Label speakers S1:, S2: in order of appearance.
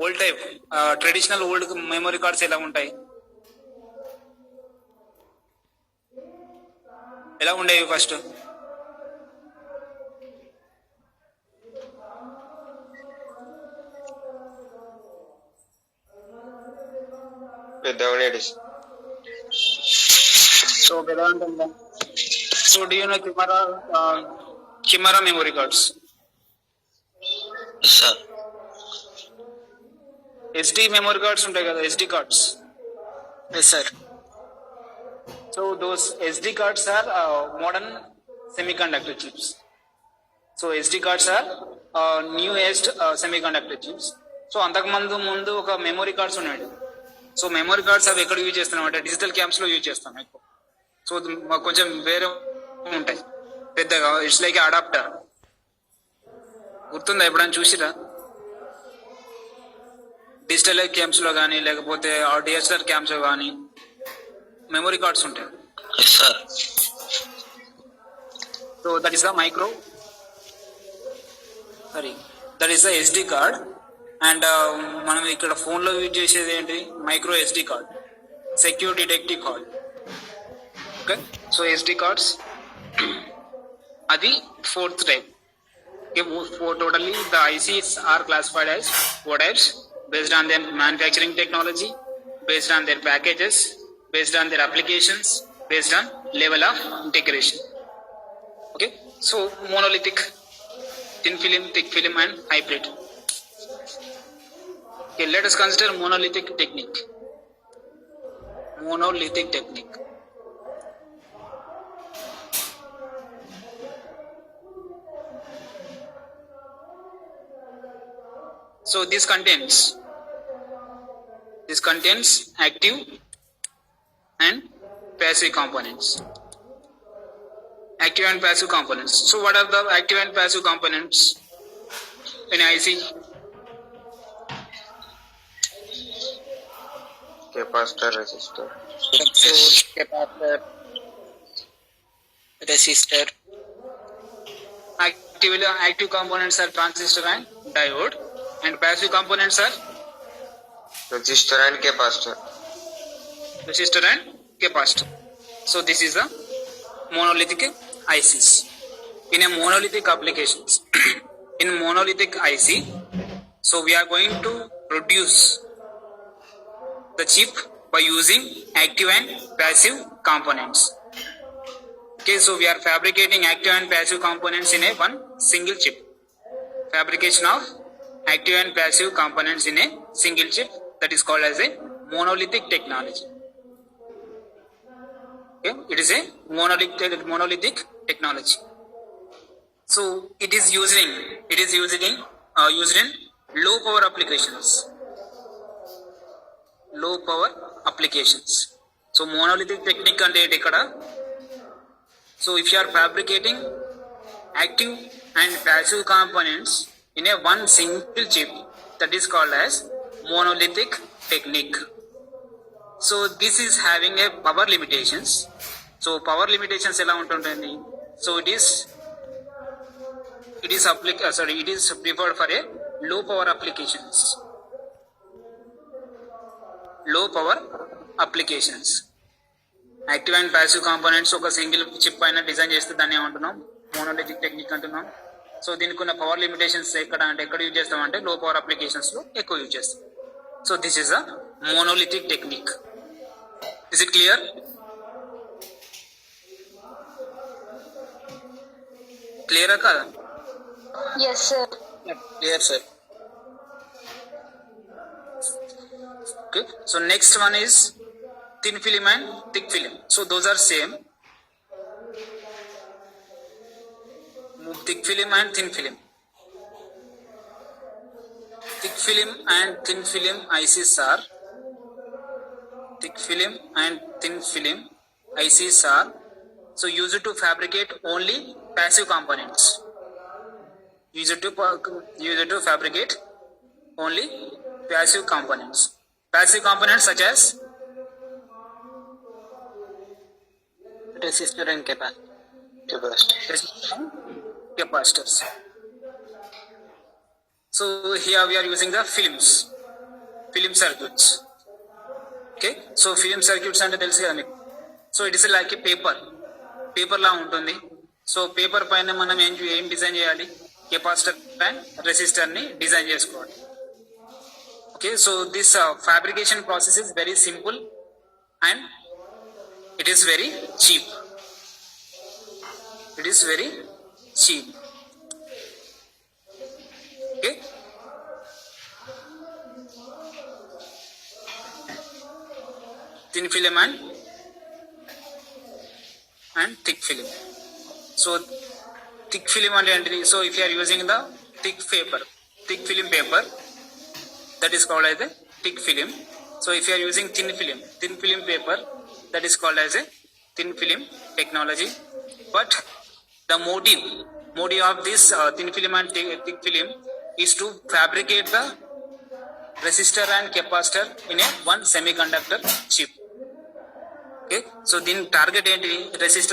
S1: Old type traditional old memory cards ఎలా ఉంటాయి, ఎలా ఉండేవి ఫస్ట్?
S2: పెద్దగా ఉండేది.
S1: సో పెద్దగా ఉంటుందా? So do you know camera memory cards?
S2: Sir
S1: SD memory cards ఉంటాయి కదా, SD cards.
S2: Yes sir.
S1: So those SD cards are modern semiconductor chips. So SD cards are newest semiconductor chips. So అంతకు ముందు ఒక memory cards ఉన్నాయి. So memory cards అవి ఎక్కడ use చేస్తున్నాం అంటే డిజిటల్ క్యామ్స్ లో యూజ్ చేస్తాం ఎక్కువ. సో కొంచెం వేరే ఉంటాయి పెద్దగా, ఇట్స్ లైక్ అడాప్టర్. గుర్తుందా, ఎప్పుడైనా చూసిరా? డిజిటల్ క్యామ్స్ లో కానీ లేకపోతే డిఎస్ఎల్ఆర్ క్యామ్స్ లో కానీ మెమరీ కార్డ్స్ ఉంటాయి.
S2: Sir
S1: so that is the that is the SD card. And మనం ఇక్కడ ఫోన్ లో యూజ్ చేసేది ఏంటి, micro SD card, secure detective card. Okay, so SD cards అది fourth type. Totally the ICs are classified as 4 types based on their manufacturing technology, based on their packages, based on their applications, based on level of integration. Okay, so monolithic, thin film, thick film and hybrid. Okay, let us consider monolithic technique. So this contains active and passive components. Active and passive components. So what are the active and passive components in IC?
S2: capacitor, resistor.
S1: Capacitor, resistor. Active components are transistor and diode, and passive components are
S2: resistor and capacitor.
S1: So this is the monolithic ICs. In a monolithic applications, in monolithic IC, so we are going to produce the chip by using active and passive components. Okay, so we are fabricating active and passive components in a one single chip. Fabrication of active and passive components in a single chip, that is called as a monolithic technology. Okay, it is a monolithic technology. So it is used in low power applications. So monolithic technique ante ikkada. So if you are fabricating active and passive components in a one single chip, that is called as monolithic technique. So this is having a power limitations. So power limitations ela untundi. So it is preferred for a low power applications. Active and passive components ఒక single chip పైన design చేస్తే దాన్ని ఏమంటున్నాం, monolithic technique అంటున్నాం. So దీనికి ఉన్న power limitations ఎక్కడ use చేస్తామంటే లో పవర్ అప్లికేషన్స్ లో ఎక్కువ యూజ్ చేస్తాం. So this is a monolithic technique. Is it clear? క్లియరా కాదా?
S3: Yes sir.
S1: Clear sir. Okay, so next one is thin film and thick film. So those are same. Thick film and thin film. Thick film and thin film ICs are so used to fabricate only passive components. Passive components such as resistor and capacitors. So here we are using the films. Film circuits. Okay, so film circuits అంటే తెలుసు కదా మీకు. So it is like paper లా ఉంటుంది. So paper పైన మనం ఏం design చేయాలి? కెపాసిటర్ అండ్ రెసిస్టర్ ని డిజైన్ చేసుకోవాలి. Okay, so this fabrication process is very simple and it is very cheap. It is very cheap. Okay, thin film and thick film. So thick film and so if you are using the thick film paper, that is called as a thick film. So if you are using thin film paper, that is called as a thin film technology. But the motive of this thin film and thick film is to fabricate the resistor and capacitor in a one semiconductor chip. Okay, so din target enti resistor